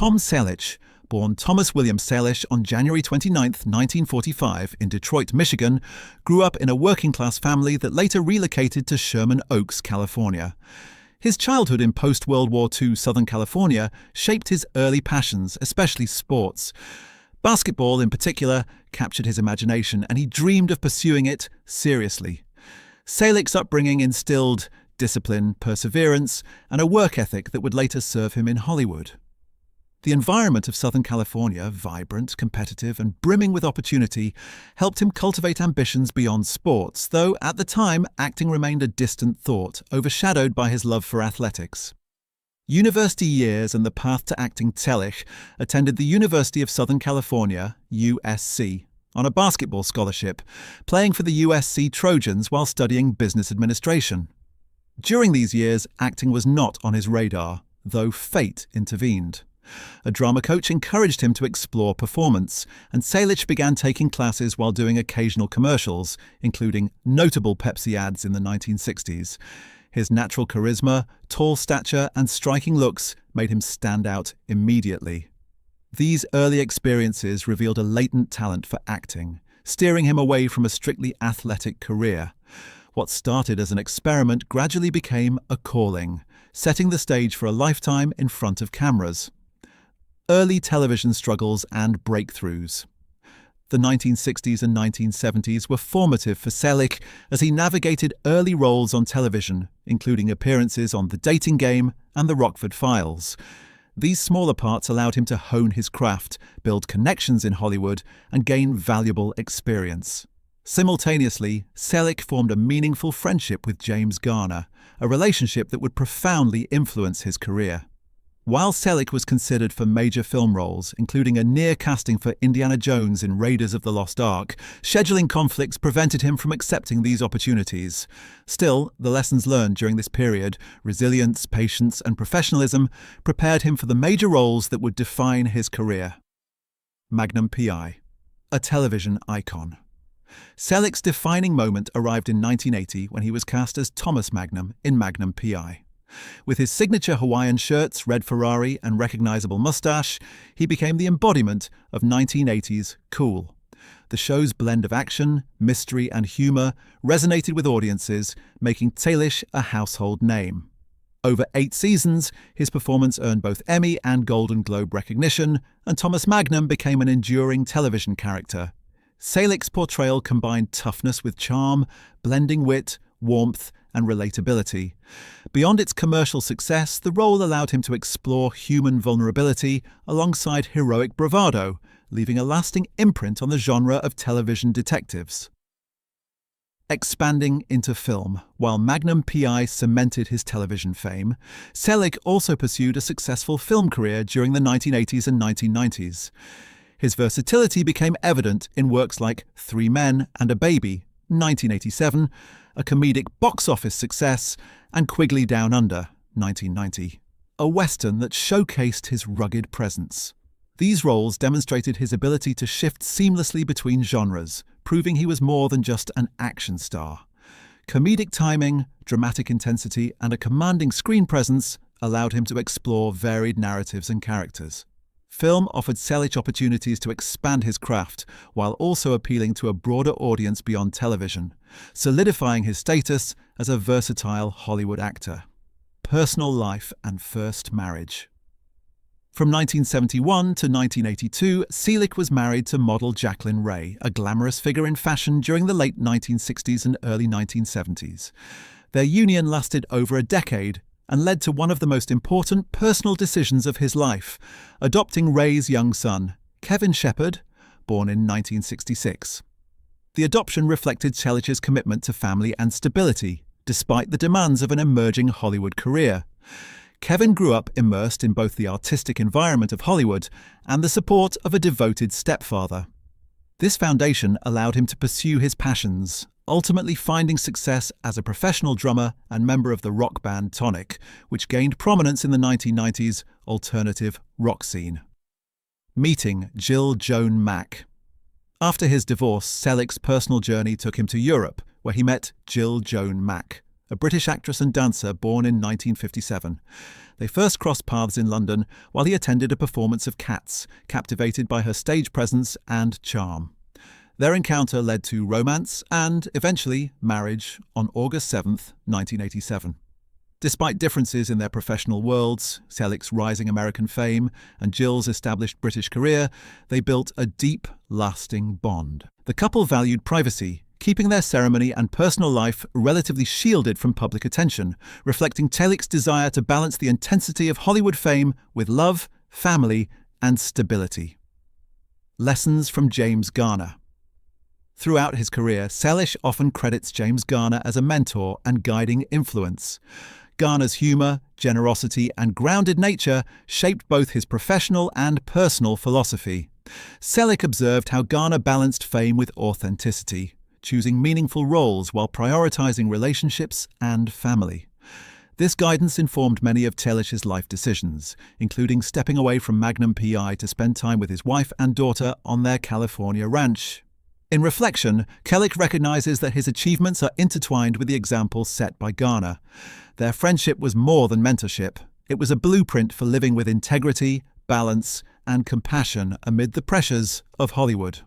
Tom Selleck, born Thomas William Selleck on January 29, 1945, in Detroit, Michigan, grew up in a working-class family that later relocated to Sherman Oaks, California. His childhood in post-World War II Southern California shaped his early passions, especially sports. Basketball, in particular, captured his imagination, and he dreamed of pursuing it seriously. Selleck's upbringing instilled discipline, perseverance, and a work ethic that would later serve him in Hollywood. The environment of Southern California, vibrant, competitive, and brimming with opportunity, helped him cultivate ambitions beyond sports, though at the time acting remained a distant thought, overshadowed by his love for athletics. University years and the path to acting. Selleck attended the University of Southern California, USC, on a basketball scholarship, playing for the USC Trojans while studying business administration. During these years, acting was not on his radar, though fate intervened. A drama coach encouraged him to explore performance, and Selleck began taking classes while doing occasional commercials, including notable Pepsi ads in the 1960s. His natural charisma, tall stature, and striking looks made him stand out immediately. These early experiences revealed a latent talent for acting, steering him away from a strictly athletic career. What started as an experiment gradually became a calling, setting the stage for a lifetime in front of cameras. Early television struggles and breakthroughs. The 1960s and 1970s were formative for Selleck as he navigated early roles on television, including appearances on The Dating Game and The Rockford Files. These smaller parts allowed him to hone his craft, build connections in Hollywood, and gain valuable experience. Simultaneously, Selleck formed a meaningful friendship with James Garner, a relationship that would profoundly influence his career. While Selleck was considered for major film roles, including a near casting for Indiana Jones in Raiders of the Lost Ark, scheduling conflicts prevented him from accepting these opportunities. Still, the lessons learned during this period, resilience, patience, and professionalism, prepared him for the major roles that would define his career. Magnum P.I., a television icon. Selleck's defining moment arrived in 1980 when he was cast as Thomas Magnum in Magnum P.I. With his signature Hawaiian shirts, red Ferrari, and recognizable mustache, he became the embodiment of 1980s cool. The show's blend of action, mystery, and humor resonated with audiences, making Selleck a household name. Over 8 seasons, his performance earned both Emmy and Golden Globe recognition, and Thomas Magnum became an enduring television character. Selleck's portrayal combined toughness with charm, blending wit, warmth, and relatability. Beyond its commercial success, the role allowed him to explore human vulnerability alongside heroic bravado, leaving a lasting imprint on the genre of television detectives. Expanding into film, while Magnum P.I. cemented his television fame, Selleck also pursued a successful film career during the 1980s and 1990s. His versatility became evident in works like 3 Men and a Baby, 1987, a comedic box office success, and Quigley Down Under, 1990, a western that showcased his rugged presence. These roles demonstrated his ability to shift seamlessly between genres, proving he was more than just an action star. Comedic timing, dramatic intensity, and a commanding screen presence allowed him to explore varied narratives and characters. Film offered Selleck opportunities to expand his craft, while also appealing to a broader audience beyond television, solidifying his status as a versatile Hollywood actor. Personal life and first marriage. From 1971 to 1982, Selleck was married to model Jacqueline Ray, a glamorous figure in fashion during the late 1960s and early 1970s. Their union lasted over a decade and led to one of the most important personal decisions of his life, adopting Ray's young son, Kevin Shepard, born in 1966. The adoption reflected Selleck's commitment to family and stability, despite the demands of an emerging Hollywood career. Kevin grew up immersed in both the artistic environment of Hollywood and the support of a devoted stepfather. This foundation allowed him to pursue his passions, ultimately finding success as a professional drummer and member of the rock band Tonic, which gained prominence in the 1990s alternative rock scene. Meeting Joan Mack. After his divorce, Selleck's personal journey took him to Europe, where he met Joan Mack, a British actress and dancer born in 1957. They first crossed paths in London while he attended a performance of Cats, captivated by her stage presence and charm. Their encounter led to romance and, eventually, marriage on August 7, 1987. Despite differences in their professional worlds, Selleck's rising American fame and Jill's established British career, they built a deep, lasting bond. The couple valued privacy, keeping their ceremony and personal life relatively shielded from public attention, reflecting Selleck's desire to balance the intensity of Hollywood fame with love, family, and stability. Lessons from James Garner. Throughout his career, Selleck often credits James Garner as a mentor and guiding influence. Garner's humour, generosity, and grounded nature shaped both his professional and personal philosophy. Selleck observed how Garner balanced fame with authenticity, choosing meaningful roles while prioritising relationships and family. This guidance informed many of Selleck's life decisions, including stepping away from Magnum P.I. to spend time with his wife and daughter on their California ranch. In reflection, Selleck recognises that his achievements are intertwined with the example set by Garner. Their friendship was more than mentorship. It was a blueprint for living with integrity, balance, and compassion amid the pressures of Hollywood.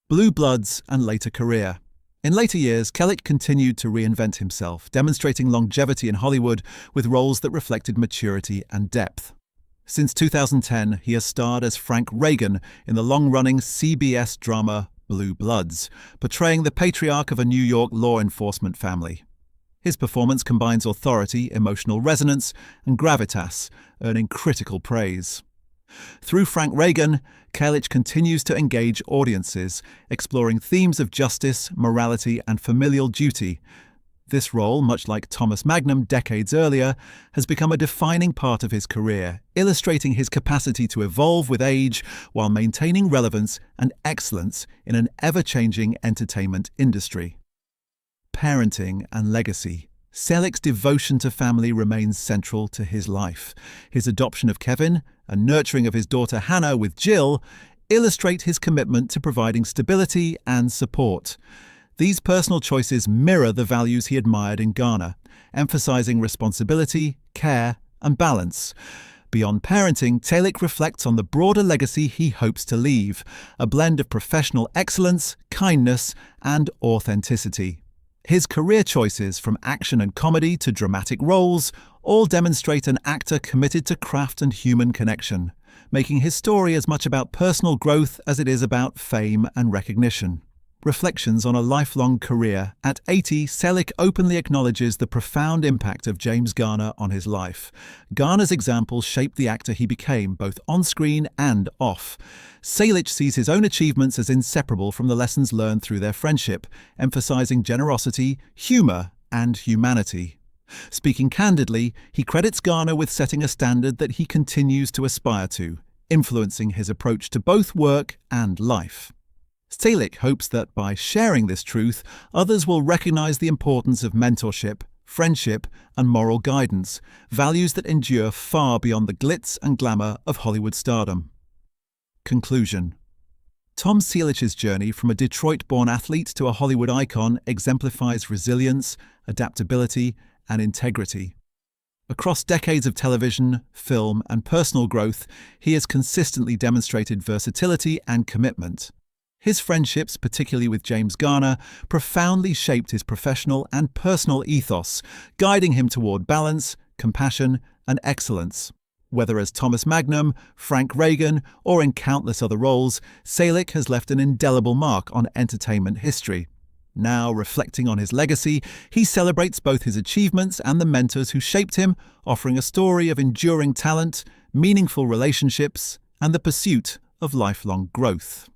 Blue Bloods and later career. In later years, Selleck continued to reinvent himself, demonstrating longevity in Hollywood with roles that reflected maturity and depth. Since 2010, he has starred as Frank Reagan in the long-running CBS drama Blue Bloods, portraying the patriarch of a New York law enforcement family. His performance combines authority, emotional resonance, and gravitas, earning critical praise. Through Frank Reagan, Selleck continues to engage audiences, exploring themes of justice, morality, and familial duty. This role, much like Thomas Magnum decades earlier, has become a defining part of his career, illustrating his capacity to evolve with age while maintaining relevance and excellence in an ever-changing entertainment industry. Parenting and legacy. Selleck's devotion to family remains central to his life. His adoption of Kevin and nurturing of his daughter Hannah with Jill illustrate his commitment to providing stability and support. These personal choices mirror the values he admired in Garner, emphasizing responsibility, care, and balance. Beyond parenting, Selleck reflects on the broader legacy he hopes to leave, a blend of professional excellence, kindness, and authenticity. His career choices, from action and comedy to dramatic roles, all demonstrate an actor committed to craft and human connection, making his story as much about personal growth as it is about fame and recognition. Reflections on a lifelong career. At 80, Selleck openly acknowledges the profound impact of James Garner on his life. Garner's example shaped the actor he became, both on-screen and off. Selleck sees his own achievements as inseparable from the lessons learned through their friendship, emphasizing generosity, humor, and humanity. Speaking candidly, he credits Garner with setting a standard that he continues to aspire to, influencing his approach to both work and life. Selleck hopes that by sharing this truth, others will recognize the importance of mentorship, friendship, and moral guidance, values that endure far beyond the glitz and glamour of Hollywood stardom. Conclusion. Tom Selleck's journey from a Detroit-born athlete to a Hollywood icon exemplifies resilience, adaptability, and integrity. Across decades of television, film, and personal growth, he has consistently demonstrated versatility and commitment. His friendships, particularly with James Garner, profoundly shaped his professional and personal ethos, guiding him toward balance, compassion, and excellence. Whether as Thomas Magnum, Frank Reagan, or in countless other roles, Selleck has left an indelible mark on entertainment history. Now, reflecting on his legacy, he celebrates both his achievements and the mentors who shaped him, offering a story of enduring talent, meaningful relationships, and the pursuit of lifelong growth.